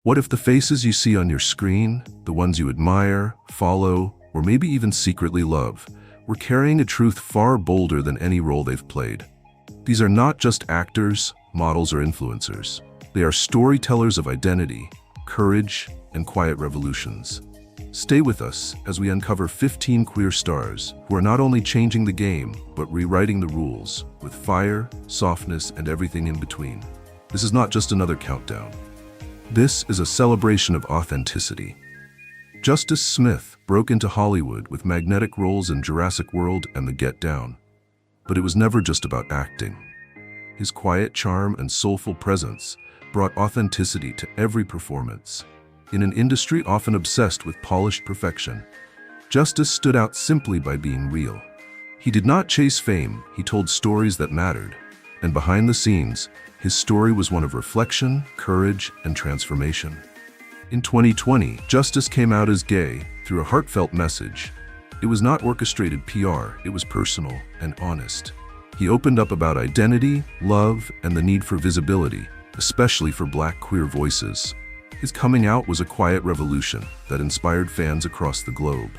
What if the faces you see on your screen, the ones you admire, follow, or maybe even secretly love, were carrying a truth far bolder than any role they've played? These are not just actors, models, or influencers. They are storytellers of identity, courage, and quiet revolutions. Stay with us as we uncover 15 queer stars who are not only changing the game, but rewriting the rules with fire, softness, and everything in between. This is not just another countdown. This is a celebration of authenticity. Justice Smith broke into Hollywood with magnetic roles in Jurassic World and The Get Down. But it was never just about acting. His quiet charm and soulful presence brought authenticity to every performance. In an industry often obsessed with polished perfection, Justice stood out simply by being real. He did not chase fame, he told stories that mattered. And behind the scenes, his story was one of reflection, courage, and transformation. In 2020, Justice came out as gay through a heartfelt message. It was not orchestrated PR, it was personal and honest. He opened up about identity, love, and the need for visibility, especially for Black queer voices. His coming out was a quiet revolution that inspired fans across the globe.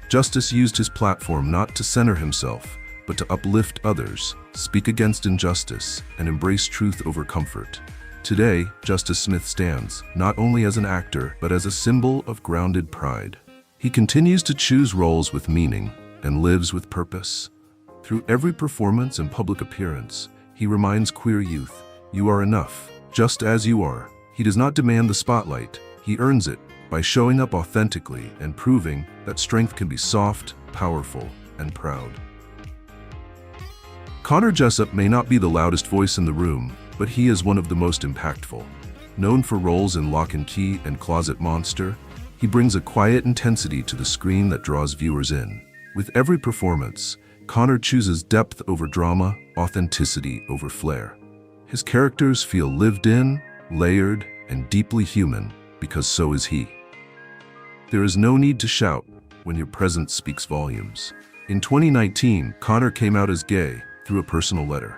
Justice used his platform not to center himself, but to uplift others, speak against injustice, and embrace truth over comfort. Today, Justice Smith stands not only as an actor, but as a symbol of grounded pride. He continues to choose roles with meaning and lives with purpose. Through every performance and public appearance, he reminds queer youth, you are enough, just as you are. He does not demand the spotlight, he earns it by showing up authentically and proving that strength can be soft, powerful, and proud. Connor Jessup may not be the loudest voice in the room, but he is one of the most impactful. Known for roles in Lock and Key and Closet Monster, he brings a quiet intensity to the screen that draws viewers in. With every performance, Connor chooses depth over drama, authenticity over flair. His characters feel lived in, layered, and deeply human, because so is he. There is no need to shout when your presence speaks volumes. In 2019, Connor came out as gay through a personal letter.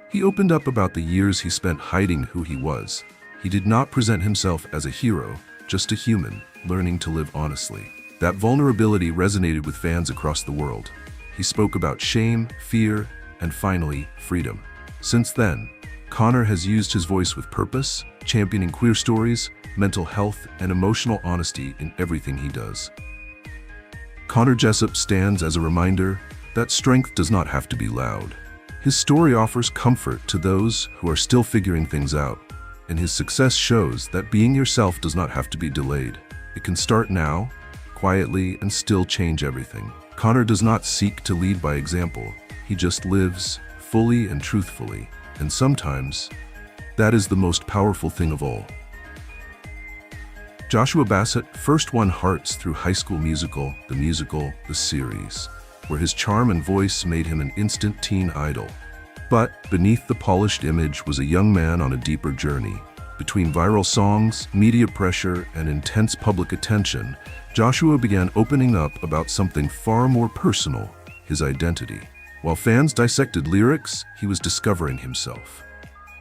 He opened up about the years he spent hiding who he was. He did not present himself as a hero, just a human, learning to live honestly. That vulnerability resonated with fans across the world. He spoke about shame, fear, and finally, freedom. Since then, Connor has used his voice with purpose, championing queer stories, mental health, and emotional honesty in everything he does. Connor Jessup stands as a reminder that strength does not have to be loud. His story offers comfort to those who are still figuring things out, and his success shows that being yourself does not have to be delayed. It can start now, quietly, and still change everything. Connor does not seek to lead by example. He just lives fully and truthfully, and sometimes that is the most powerful thing of all. Joshua Bassett first won hearts through High School Musical, the series, where his charm and voice made him an instant teen idol. But beneath the polished image was a young man on a deeper journey. Between viral songs, media pressure, and intense public attention, Joshua began opening up about something far more personal, his identity. While fans dissected lyrics, he was discovering himself.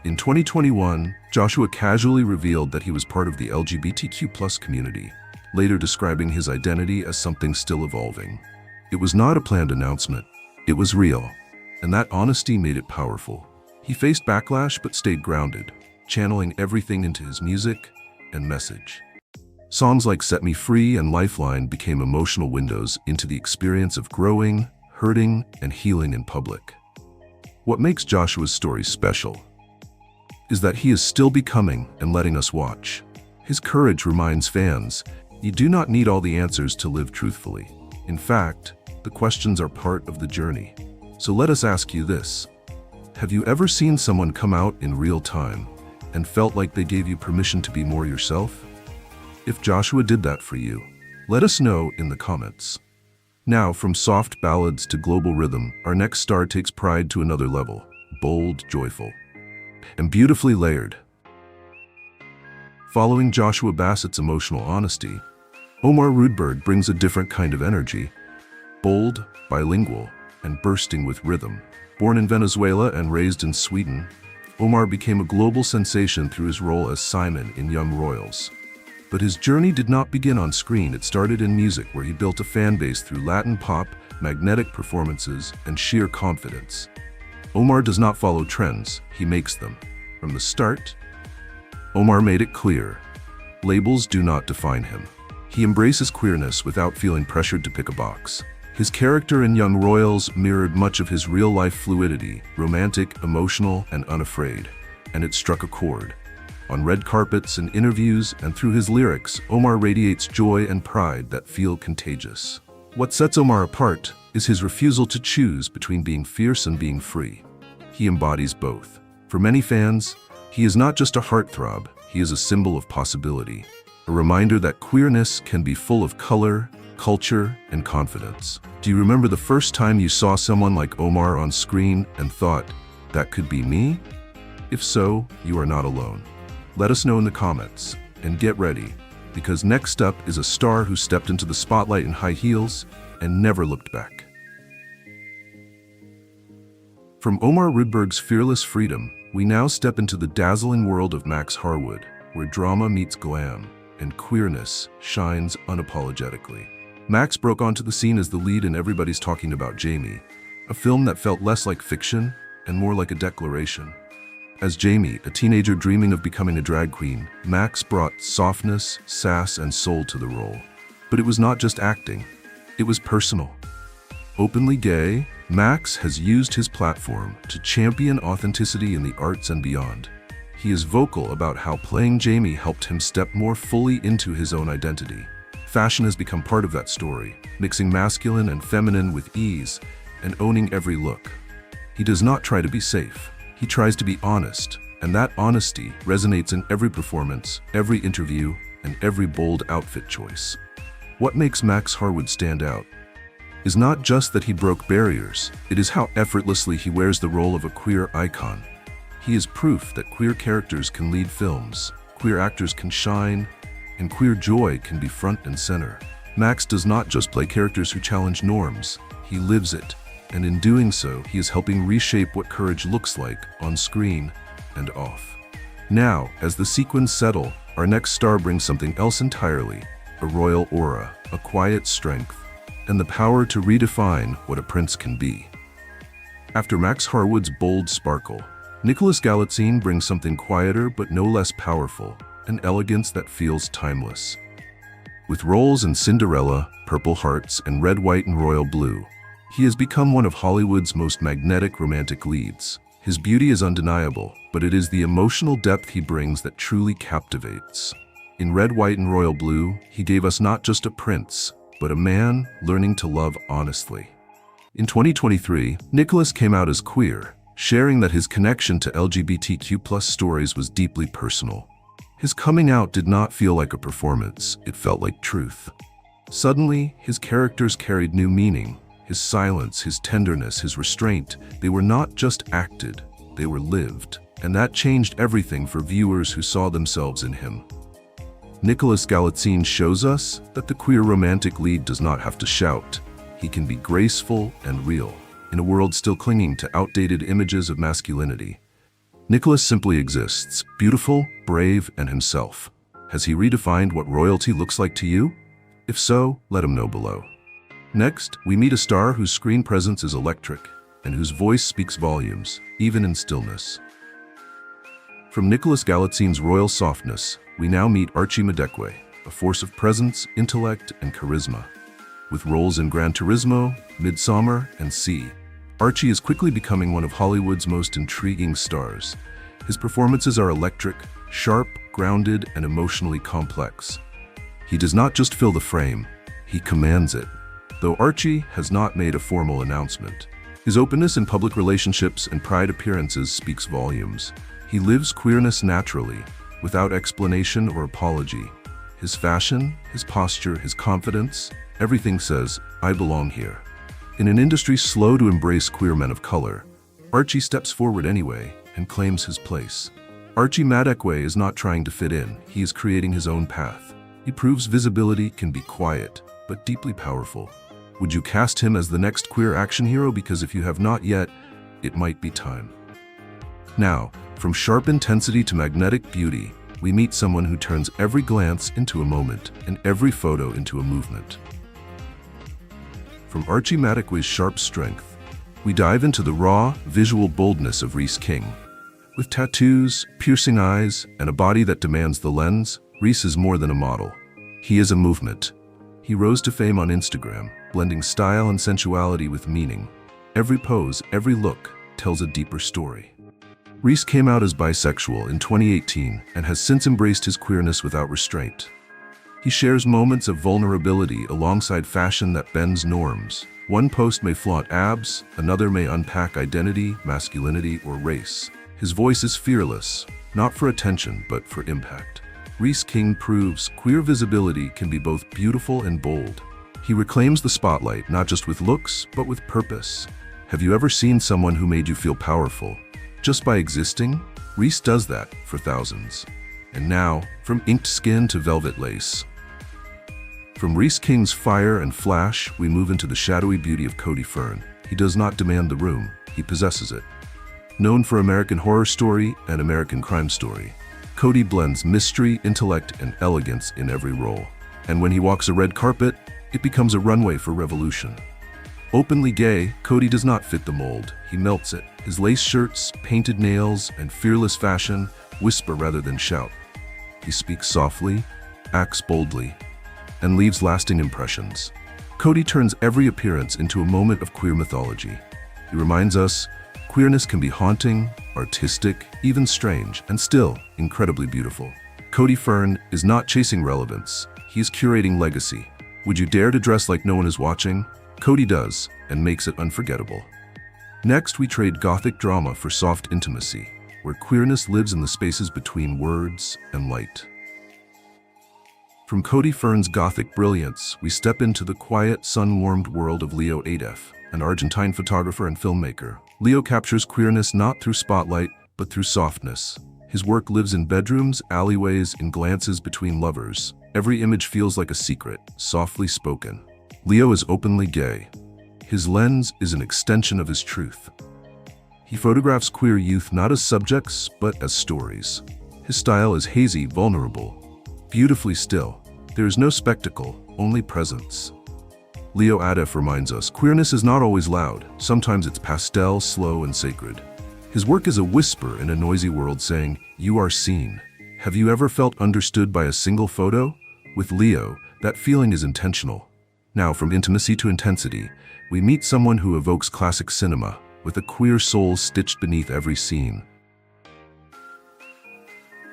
In 2021, Joshua casually revealed that he was part of the LGBTQ+ community, later describing his identity as something still evolving. It was not a planned announcement, it was real, and that honesty made it powerful. He faced backlash but stayed grounded, channeling everything into his music and message. Songs like Set Me Free and Lifeline became emotional windows into the experience of growing, hurting, and healing in public. What makes Joshua's story special is that he is still becoming and letting us watch. His courage reminds fans, you do not need all the answers to live truthfully. In fact, the questions are part of the journey. So let us ask you this. Have you ever seen someone come out in real time and felt like they gave you permission to be more yourself? If Joshua did that for you, let us know in the comments. Now, from soft ballads to global rhythm, our next star takes pride to another level. Bold, joyful, and beautifully layered. Following Joshua Bassett's emotional honesty, Omar Rudberg brings a different kind of energy. Bold, bilingual, and bursting with rhythm. Born in Venezuela and raised in Sweden, Omar became a global sensation through his role as Simon in Young Royals. But his journey did not begin on screen. It started in music, where he built a fan base through Latin pop, magnetic performances, and sheer confidence. Omar does not follow trends, he makes them. From the start, Omar made it clear, labels do not define him. He embraces queerness without feeling pressured to pick a box. His character in Young Royals mirrored much of his real-life fluidity, romantic, emotional, and unafraid, and it struck a chord. On red carpets and interviews and through his lyrics, Omar radiates joy and pride that feel contagious. What sets Omar apart is his refusal to choose between being fierce and being free. He embodies both. For many fans, he is not just a heartthrob, he is a symbol of possibility, a reminder that queerness can be full of color, culture, and confidence. Do you remember the first time you saw someone like Omar on screen and thought, that could be me? If so, you are not alone. Let us know in the comments, and get ready, because next up is a star who stepped into the spotlight in high heels and never looked back. From Omar Rudberg's fearless freedom, we now step into the dazzling world of Max Harwood, where drama meets glam, and queerness shines unapologetically. Max broke onto the scene as the lead in Everybody's Talking About Jamie, a film that felt less like fiction and more like a declaration. As Jamie, a teenager dreaming of becoming a drag queen, Max brought softness, sass, and soul to the role. But it was not just acting, it was personal. Openly gay, Max has used his platform to champion authenticity in the arts and beyond. He is vocal about how playing Jamie helped him step more fully into his own identity. Fashion has become part of that story, mixing masculine and feminine with ease and owning every look. He does not try to be safe. He tries to be honest, and that honesty resonates in every performance, every interview, and every bold outfit choice. What makes Max Harwood stand out is not just that he broke barriers, it is how effortlessly he wears the role of a queer icon. He is proof that queer characters can lead films, queer actors can shine, and queer joy can be front and center. Max does not just play characters who challenge norms, he lives it. And in doing so, he is helping reshape what courage looks like on screen and off. Now, as the sequins settle, our next star brings something else entirely, a royal aura, a quiet strength, and the power to redefine what a prince can be. After Max Harwood's bold sparkle, Galitzine brings something quieter but no less powerful, an elegance that feels timeless. With roles in Cinderella, Purple Hearts, and Red, White, and Royal Blue, he has become one of Hollywood's most magnetic romantic leads. His beauty is undeniable, but it is the emotional depth he brings that truly captivates. In Red, White, and Royal Blue, he gave us not just a prince, but a man learning to love honestly. In 2023, Nicholas came out as queer, sharing that his connection to LGBTQ+ stories was deeply personal. His coming out did not feel like a performance, it felt like truth. Suddenly, his characters carried new meaning. His silence, his tenderness, his restraint, they were not just acted, they were lived. And that changed everything for viewers who saw themselves in him. Galitzine shows us that the queer romantic lead does not have to shout. He can be graceful and real, in a world still clinging to outdated images of masculinity. Nicholas simply exists, beautiful, brave, and himself. Has he redefined what royalty looks like to you? If so, let him know below. Next, we meet a star whose screen presence is electric and whose voice speaks volumes, even in stillness. From Galitzine's royal softness, we now meet Archie Madekwe, a force of presence, intellect, and charisma. With roles in Gran Turismo, Midsommar, and See, Archie is quickly becoming one of Hollywood's most intriguing stars. His performances are electric, sharp, grounded, and emotionally complex. He does not just fill the frame, he commands it. Though Archie has not made a formal announcement, his openness in public relationships and pride appearances speaks volumes. He lives queerness naturally, without explanation or apology. His fashion, his posture, his confidence, everything says, I belong here. In an industry slow to embrace queer men of color, Archie steps forward anyway and claims his place. Archie Madekwe is not trying to fit in, he is creating his own path. He proves visibility can be quiet, but deeply powerful. Would you cast him as the next queer action hero? Because if you have not yet, it might be time. Now, from sharp intensity to magnetic beauty, we meet someone who turns every glance into a moment and every photo into a movement. From Archie Madekwe's sharp strength, we dive into the raw, visual boldness of Reece King. With tattoos, piercing eyes, and a body that demands the lens, Reece is more than a model. He is a movement. He rose to fame on Instagram, blending style and sensuality with meaning. Every pose, every look, tells a deeper story. Reece came out as bisexual in 2018 and has since embraced his queerness without restraint. He shares moments of vulnerability alongside fashion that bends norms. One post may flaunt abs, another may unpack identity, masculinity, or race. His voice is fearless, not for attention, but for impact. Reece King proves queer visibility can be both beautiful and bold. He reclaims the spotlight not just with looks, but with purpose. Have you ever seen someone who made you feel powerful just by existing? Reece does that for thousands. And now, from inked skin to velvet lace. From Reece King's fire and flash, we move into the shadowy beauty of Cody Fern. He does not demand the room, he possesses it. Known for American Horror Story and American Crime Story, Cody blends mystery, intellect, and elegance in every role. And when he walks a red carpet, it becomes a runway for revolution. Openly gay, Cody does not fit the mold, he melts it. His lace shirts, painted nails, and fearless fashion whisper rather than shout. He speaks softly, acts boldly, and leaves lasting impressions. Cody turns every appearance into a moment of queer mythology. He reminds us, queerness can be haunting, artistic, even strange, and still incredibly beautiful. Cody Fern is not chasing relevance, he's curating legacy. Would you dare to dress like no one is watching? Cody does, and makes it unforgettable. Next, we trade gothic drama for soft intimacy, where queerness lives in the spaces between words and light. From Cody Fern's gothic brilliance, we step into the quiet, sun-warmed world of Leo Adef, an Argentine photographer and filmmaker. Leo captures queerness not through spotlight, but through softness. His work lives in bedrooms, alleyways, and glances between lovers. Every image feels like a secret, softly spoken. Leo is openly gay. His lens is an extension of his truth. He photographs queer youth not as subjects, but as stories. His style is hazy, vulnerable, beautifully still. There is no spectacle, only presence. Leo Adef reminds us, queerness is not always loud. Sometimes it's pastel, slow, and sacred. His work is a whisper in a noisy world saying, "You are seen." Have you ever felt understood by a single photo? With Leo, that feeling is intentional. Now, from intimacy to intensity, we meet someone who evokes classic cinema, with a queer soul stitched beneath every scene.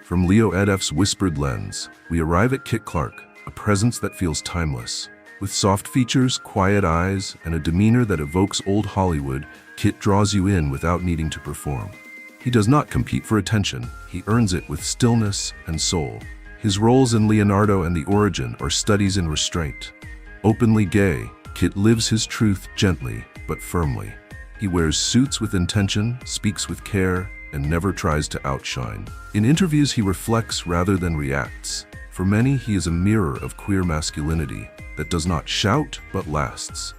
From Leo Adef's whispered lens, we arrive at Kit Clarke, a presence that feels timeless. With soft features, quiet eyes, and a demeanor that evokes old Hollywood, Kit draws you in without needing to perform. He does not compete for attention, he earns it with stillness and soul. His roles in Leonardo and The Origin are studies in restraint. Openly gay, Kit lives his truth gently but firmly. He wears suits with intention, speaks with care, and never tries to outshine. In interviews, he reflects rather than reacts. For many, he is a mirror of queer masculinity that does not shout but lasts.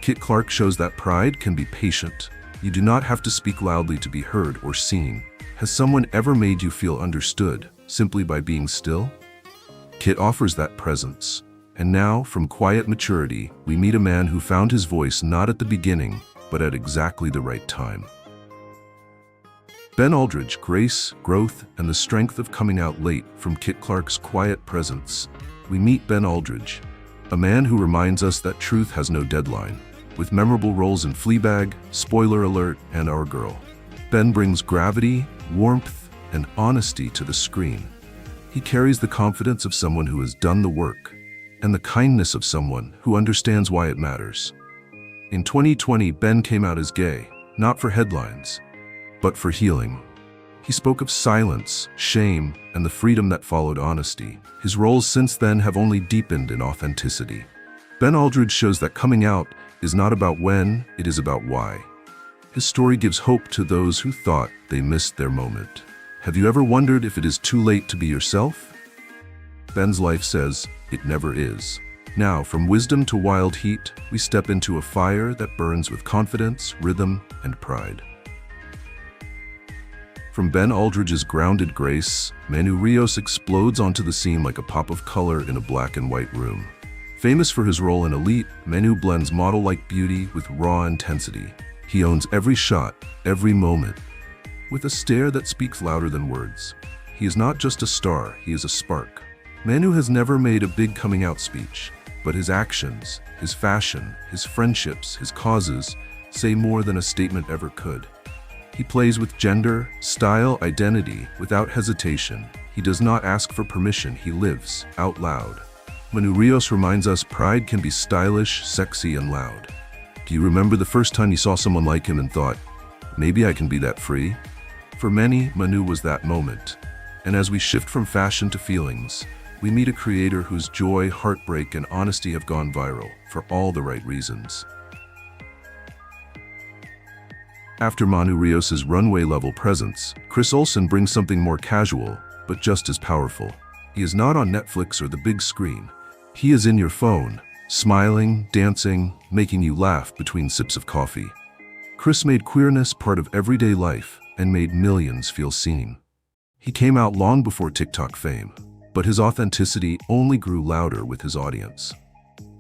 Kit Clarke shows that pride can be patient. You do not have to speak loudly to be heard or seen. Has someone ever made you feel understood simply by being still? Kit offers that presence. And now, from quiet maturity, we meet a man who found his voice not at the beginning, but at exactly the right time. Ben Aldridge, grace, growth, and the strength of coming out late. From Kit Clarke's quiet presence, we meet Ben Aldridge, a man who reminds us that truth has no deadline. With memorable roles in Fleabag, Spoiler Alert, and Our Girl, Ben brings gravity, warmth, and honesty to the screen. He carries the confidence of someone who has done the work, and the kindness of someone who understands why it matters. In 2020, Ben came out as gay, not for headlines, but for healing. He spoke of silence, shame, and the freedom that followed honesty. His roles since then have only deepened in authenticity. Ben Aldridge shows that coming out is not about when, it is about why. His story gives hope to those who thought they missed their moment. Have you ever wondered if it is too late to be yourself? Ben's life says, it never is. Now, from wisdom to wild heat, we step into a fire that burns with confidence, rhythm, and pride. From Ben Aldridge's grounded grace, Manu Ríos explodes onto the scene like a pop of color in a black and white room. Famous for his role in Elite, Manu blends model-like beauty with raw intensity. He owns every shot, every moment, with a stare that speaks louder than words. He is not just a star, he is a spark. Manu has never made a big coming-out speech, but his actions, his fashion, his friendships, his causes say more than a statement ever could. He plays with gender, style, identity without hesitation. He does not ask for permission, he lives out loud. Manu Ríos reminds us pride can be stylish, sexy, and loud. Do you remember the first time you saw someone like him and thought, maybe I can be that free? For many, Manu was that moment. And as we shift from fashion to feelings, we meet a creator whose joy, heartbreak, and honesty have gone viral for all the right reasons. After Manu Ríos' runway-level presence, Olsen brings something more casual, but just as powerful. He is not on Netflix or the big screen. He is in your phone, smiling, dancing, making you laugh between sips of coffee. Chris made queerness part of everyday life and made millions feel seen. He came out long before TikTok fame, but his authenticity only grew louder with his audience.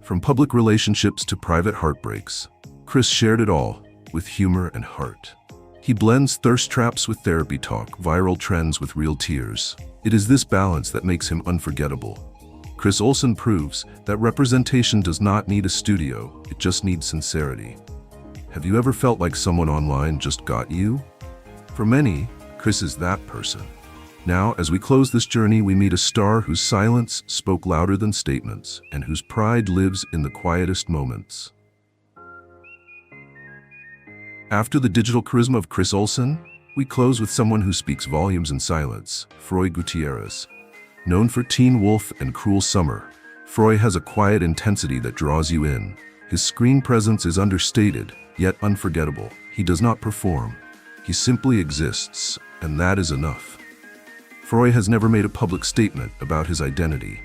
From public relationships to private heartbreaks, Chris shared it all with humor and heart. He blends thirst traps with therapy talk, viral trends with real tears. It is this balance that makes him unforgettable. Olsen proves that representation does not need a studio, it just needs sincerity. Have you ever felt like someone online just got you? For many, Chris is that person. Now, as we close this journey, we meet a star whose silence spoke louder than statements and whose pride lives in the quietest moments. After the digital charisma of Olsen, we close with someone who speaks volumes in silence, Froy Gutierrez. Known for Teen Wolf and Cruel Summer, Froy has a quiet intensity that draws you in. His screen presence is understated, yet unforgettable. He does not perform. He simply exists, and that is enough. Froy has never made a public statement about his identity,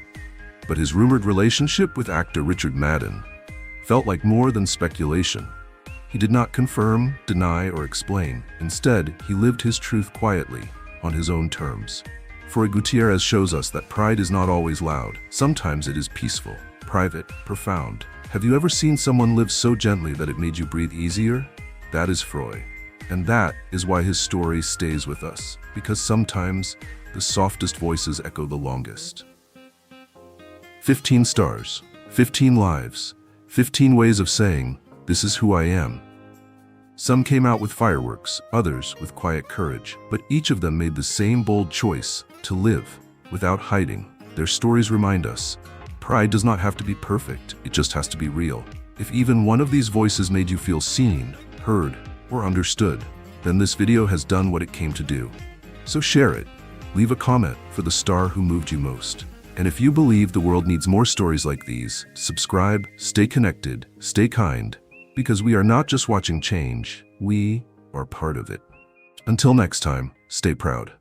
but his rumored relationship with actor Richard Madden felt like more than speculation. He did not confirm, deny, or explain. Instead, he lived his truth quietly, on his own terms. Froy Gutierrez shows us that pride is not always loud. Sometimes it is peaceful, private, profound. Have you ever seen someone live so gently that it made you breathe easier? That is Froy. And that is why his story stays with us, because sometimes the softest voices echo the longest. 15 stars, 15 lives, 15 ways of saying, this is who I am. Some came out with fireworks, others with quiet courage, but each of them made the same bold choice to live without hiding. Their stories remind us, pride does not have to be perfect, it just has to be real. If even one of these voices made you feel seen, heard, or understood, then this video has done what it came to do. So share it. Leave a comment for the star who moved you most. And if you believe the world needs more stories like these, subscribe, stay connected, stay kind, because we are not just watching change, we are part of it. Until next time, stay proud.